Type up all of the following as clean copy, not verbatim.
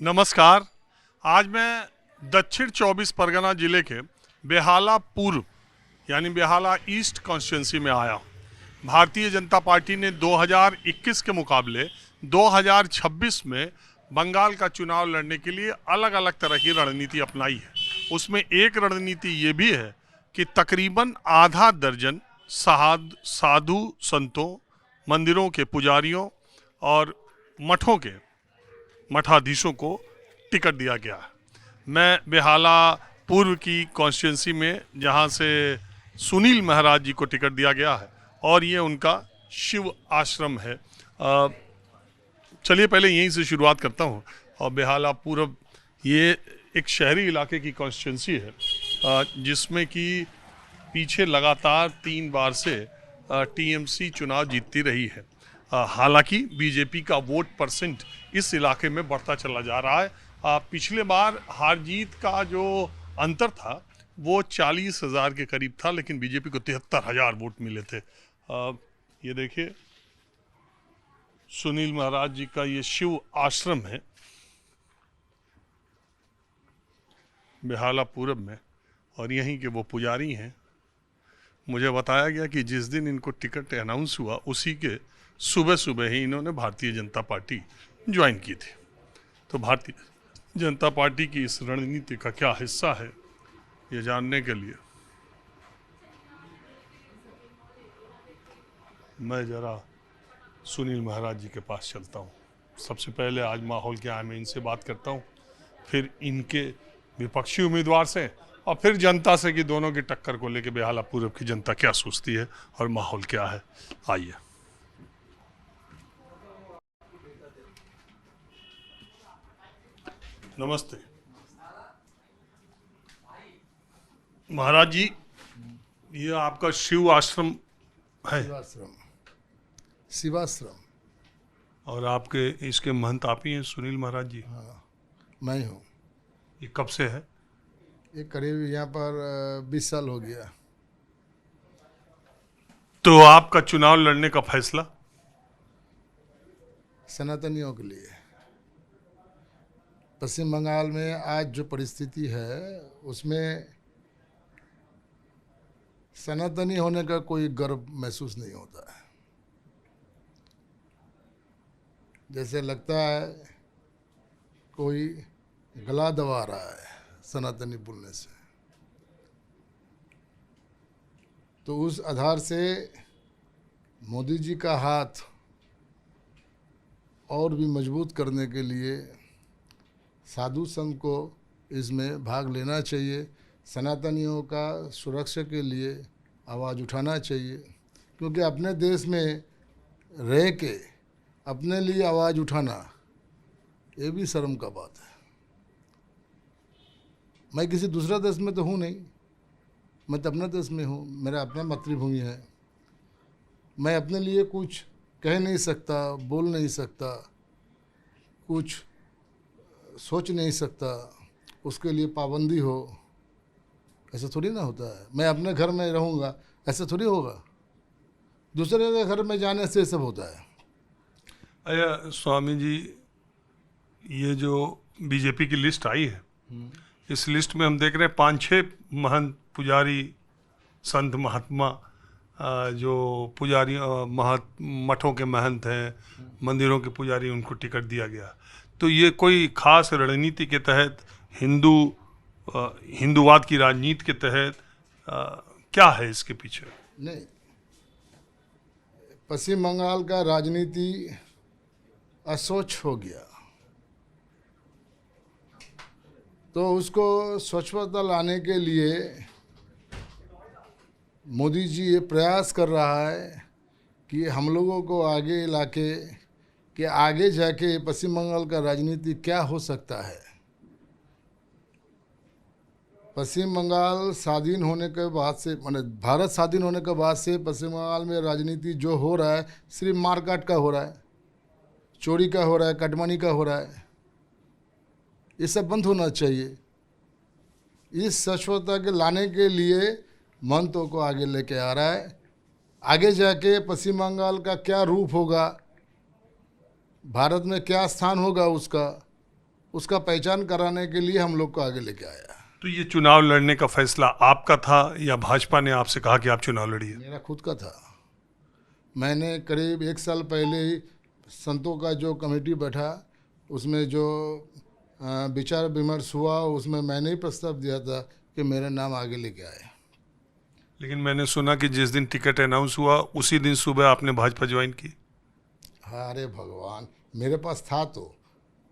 नमस्कार। आज मैं दक्षिण 24 परगना जिले के बेहाला पूर्व यानी बेहाला ईस्ट कॉन्स्टिट्यूंसी में आया हूँ। भारतीय जनता पार्टी ने 2021 के मुकाबले 2026 में बंगाल का चुनाव लड़ने के लिए अलग अलग तरह की रणनीति अपनाई है। उसमें एक रणनीति ये भी है कि तकरीबन आधा दर्जन साधु संतों, मंदिरों के पुजारियों और मठों के मठाधीशों को टिकट दिया गया है। मैं बेहाला पूर्व की कॉन्स्टिट्यूंसी में जहां से सुनील महाराज जी को टिकट दिया गया है और ये उनका शिव आश्रम है। चलिए पहले यहीं से शुरुआत करता हूं। और बेहाला पूर्व ये एक शहरी इलाके की कॉन्स्टिट्यूंसी है जिसमें कि पीछे लगातार 3 बार से टीएमसी चुनाव जीतती रही है। हालांकि बीजेपी का वोट परसेंट इस इलाके में बढ़ता चला जा रहा है। पिछले बार हार जीत का जो अंतर था वो 40,000 के करीब था, लेकिन बीजेपी को 73,000 वोट मिले थे। ये देखिए सुनील महाराज जी का ये शिव आश्रम है बेहाला पूरब में, और यहीं के वो पुजारी हैं। मुझे बताया गया कि जिस दिन इनको टिकट अनाउंस हुआ उसी के सुबह सुबह ही इन्होंने भारतीय जनता पार्टी ज्वाइन की थी। तो भारतीय जनता पार्टी की इस रणनीति का क्या हिस्सा है, ये जानने के लिए मैं जरा सुनील महाराज जी के पास चलता हूँ। सबसे पहले आज माहौल क्या है मैं इनसे बात करता हूँ, फिर इनके विपक्षी उम्मीदवार से और फिर जनता से कि दोनों की टक्कर को लेकर बेहाला पूर्व की जनता क्या सोचती है और माहौल क्या है। आइए। नमस्ते महाराज जी, ये आपका शिव आश्रम है? शिवाश्रम। और आपके इसके महंत आप ही हैं सुनील महाराज जी? हाँ, मैं हूँ। ये कब से है? ये करीब यहाँ पर 20 साल हो गया। तो आपका चुनाव लड़ने का फैसला? सनातनियों के लिए। पश्चिम बंगाल में आज जो परिस्थिति है उसमें सनातनी होने का कोई गर्व महसूस नहीं होता है। जैसे लगता है कोई गला दबा रहा है सनातनी बोलने से। तो उस आधार से मोदी जी का हाथ और भी मजबूत करने के लिए साधु संत को इसमें भाग लेना चाहिए। सनातनियों का सुरक्षा के लिए आवाज़ उठाना चाहिए, क्योंकि अपने देश में रह के अपने लिए आवाज़ उठाना ये भी शर्म का बात है। मैं किसी दूसरा देश में तो हूँ नहीं, मैं तो अपने देश में हूँ, मेरा अपना मातृभूमि है। मैं अपने लिए कुछ कह नहीं सकता, बोल नहीं सकता, कुछ सोच नहीं सकता, उसके लिए पाबंदी हो, ऐसा थोड़ी ना होता है। मैं अपने घर में रहूँगा ऐसा थोड़ी होगा, दूसरे के घर में जाने से सब होता है। अरे स्वामी जी, ये जो बीजेपी की लिस्ट आई है इस लिस्ट में हम देख रहे हैं 5-6 महंत पुजारी संत महात्मा जो पुजारी मठों के महंत हैं, मंदिरों के पुजारी, उनको टिकट दिया गया। तो ये कोई खास रणनीति के तहत हिंदूवाद की राजनीति के तहत क्या है इसके पीछे? नहीं, पश्चिम बंगाल का राजनीति अस्वच्छ हो गया, तो उसको स्वच्छता लाने के लिए मोदी जी ये प्रयास कर रहा है कि हम लोगों को आगे लाके कि आगे जाके पश्चिम बंगाल का राजनीति क्या हो सकता है। पश्चिम बंगाल स्वाधीन होने के बाद से, माने भारत स्वाधीन होने के बाद से पश्चिम बंगाल में राजनीति जो हो रहा है सिर्फ मारकाट का हो रहा है, चोरी का हो रहा है, कटमानी का हो रहा है। ये सब बंद होना चाहिए। इस स्वच्छता के लाने के लिए मंत्रों को आगे लेके आ रहा है। आगे जाके पश्चिम बंगाल का क्या रूप होगा, भारत में क्या स्थान होगा उसका, उसका पहचान कराने के लिए हम लोग को आगे लेके आया। तो ये चुनाव लड़ने का फैसला आपका था या भाजपा ने आपसे कहा कि आप चुनाव लड़िए? मेरा खुद का था। मैंने करीब 1 साल पहले ही संतों का जो कमेटी बैठा उसमें जो विचार विमर्श हुआ उसमें मैंने ही प्रस्ताव दिया था कि मेरा नाम आगे लेके आए। लेकिन मैंने सुना कि जिस दिन टिकट अनाउंस हुआ उसी दिन सुबह आपने भाजपा ज्वाइन की। अरे भगवान, मेरे पास था तो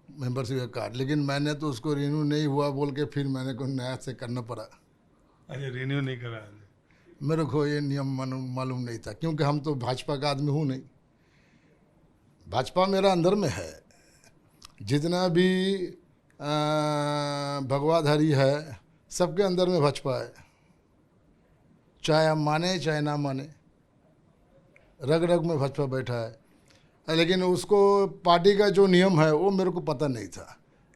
मेंबरशिप का कार्ड, लेकिन मैंने तो उसको रिन्यू नहीं हुआ बोल के फिर मैंने को नया से करना पड़ा। अरे रिन्यू नहीं कराया? मेरे को ये नियम मालूम नहीं था, क्योंकि हम तो भाजपा का आदमी हूँ नहीं। भाजपा मेरा अंदर में है। जितना भी भगवाधारी है सबके अंदर में भाजपा है, चाहे हम माने चाहे ना माने, रग रग में भाजपा बैठा है। लेकिन उसको पार्टी का जो नियम है वो मेरे को पता नहीं था,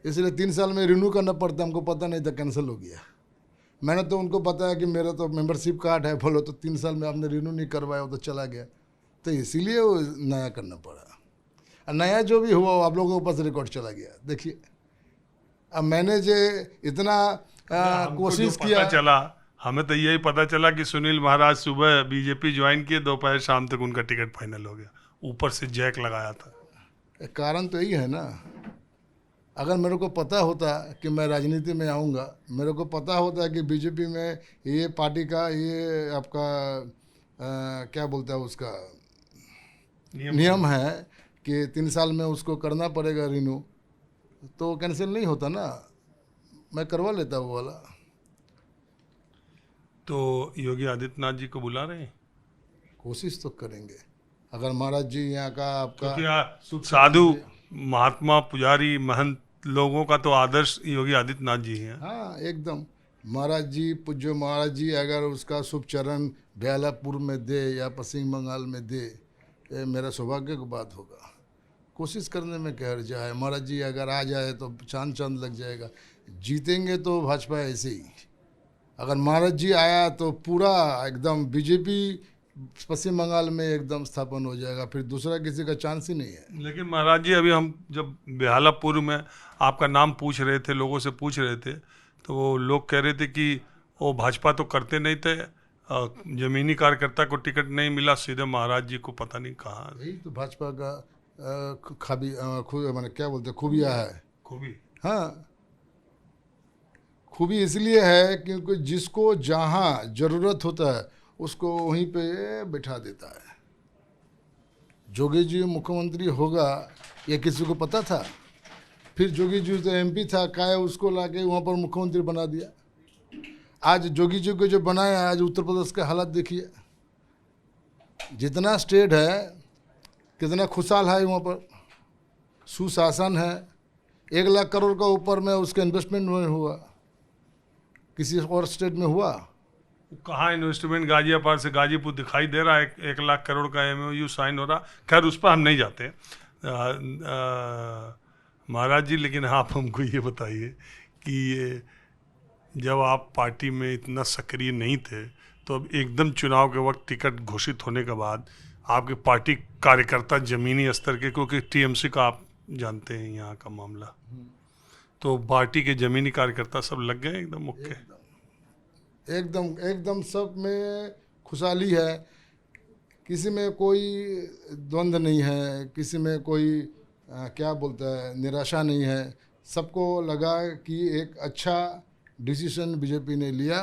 इसलिए 3 साल में रिन्यू करना पड़ता, हमको पता नहीं था, कैंसिल हो गया। मैंने तो उनको बताया कि मेरा तो मेंबरशिप कार्ड है, बोलो तो 3 साल में आपने रिन्यू नहीं करवाया वो तो चला गया, तो इसीलिए वो नया करना पड़ा। नया जो भी हुआ वो आप लोगों के पास रिकॉर्ड चला गया। देखिए अब मैंने जो इतना कोशिश किया, चला हमें तो यही पता चला कि सुनील महाराज सुबह बीजेपी ज्वाइन किए, दोपहर शाम तक उनका टिकट फाइनल हो गया, ऊपर से जैक लगाया था। कारण तो यही है ना। अगर मेरे को पता होता कि मैं राजनीति में आऊँगा, मेरे को पता होता कि बीजेपी में ये पार्टी का ये आपका क्या बोलता है उसका नियम है कि 3 साल में उसको करना पड़ेगा रिन्यू, तो कैंसिल नहीं होता ना, मैं करवा लेता वो वाला। तो योगी आदित्यनाथ जी को बुला रहे हैं? कोशिश तो करेंगे। अगर महाराज जी यहाँ का आपका साधु महात्मा पुजारी महंत लोगों का तो आदर्श योगी आदित्यनाथ जी हैं। हाँ एकदम, महाराज जी, पूज्य महाराज जी अगर उसका शुभ चरण बेहालापुर में दे या पश्चिम बंगाल में दे, ये मेरा सौभाग्य की बात होगा। कोशिश करने में क्या हर्जा है। महाराज जी अगर आ जाए तो चांद चांद लग जाएगा। जीतेंगे तो भाजपा ऐसे ही, अगर महाराज जी आया तो पूरा एकदम बीजेपी पश्चिम बंगाल में एकदम स्थापन हो जाएगा, फिर दूसरा किसी का चांस ही नहीं है। लेकिन महाराज जी अभी हम जब बेहालापुर में आपका नाम पूछ रहे थे, लोगों से पूछ रहे थे, तो वो लोग कह रहे थे कि वो भाजपा तो करते नहीं थे, जमीनी कार्यकर्ता को टिकट नहीं मिला, सीधे महाराज जी को पता नहीं कहाँ। यही तो भाजपा का मैंने क्या बोलते खूबिया है। खूबी? हाँ, खूबी इसलिए है क्योंकि जिसको जहाँ ज़रूरत होता है उसको वहीं पे बैठा देता है। जोगी जी मुख्यमंत्री होगा ये किसी को पता था? फिर जोगी जी तो एमपी था, काहे उसको लाके वहाँ पर मुख्यमंत्री बना दिया। आज जोगी जी को जो बनाया, आज उत्तर प्रदेश का हालत देखिए, जितना स्टेट है कितना खुशहाल है, वहाँ पर सुशासन है। 1 लाख करोड़ का ऊपर में उसका इन्वेस्टमेंट में हुआ, किसी और स्टेट में हुआ? कहाँ इन्वेस्टमेंट? गाजियाबाद से गाजीपुर दिखाई दे रहा है, 1 लाख करोड़ का MOU साइन हो रहा। खैर उस पर हम नहीं जाते महाराज जी। लेकिन आप हमको ये बताइए कि ये जब आप पार्टी में इतना सक्रिय नहीं थे, तो अब एकदम चुनाव के वक्त टिकट घोषित होने के बाद आपके पार्टी कार्यकर्ता ज़मीनी स्तर के, क्योंकि TMC का आप जानते हैं यहाँ का मामला, तो पार्टी के ज़मीनी कार्यकर्ता सब लग गए एकदम मुक्के? एकदम सब में खुशहाली है, किसी में कोई द्वंद्व नहीं है, किसी में कोई क्या बोलता है निराशा नहीं है। सबको लगा कि एक अच्छा डिसीजन बीजेपी ने लिया,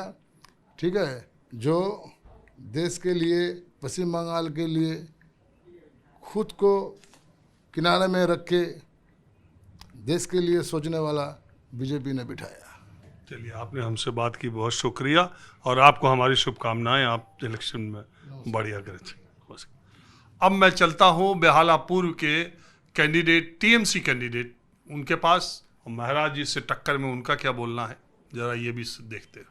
ठीक है, जो देश के लिए, पश्चिम बंगाल के लिए खुद को किनारे में रख के देश के लिए सोचने वाला बीजेपी ने बिठाया। चलिए, आपने हमसे बात की, बहुत शुक्रिया, और आपको हमारी शुभकामनाएं, आप इलेक्शन में बढ़िया करें। अब मैं चलता हूँ बेहाला पूर्व के कैंडिडेट, TMC कैंडिडेट, उनके पास, और महाराज जी से टक्कर में उनका क्या बोलना है, ज़रा ये भी देखते हैं।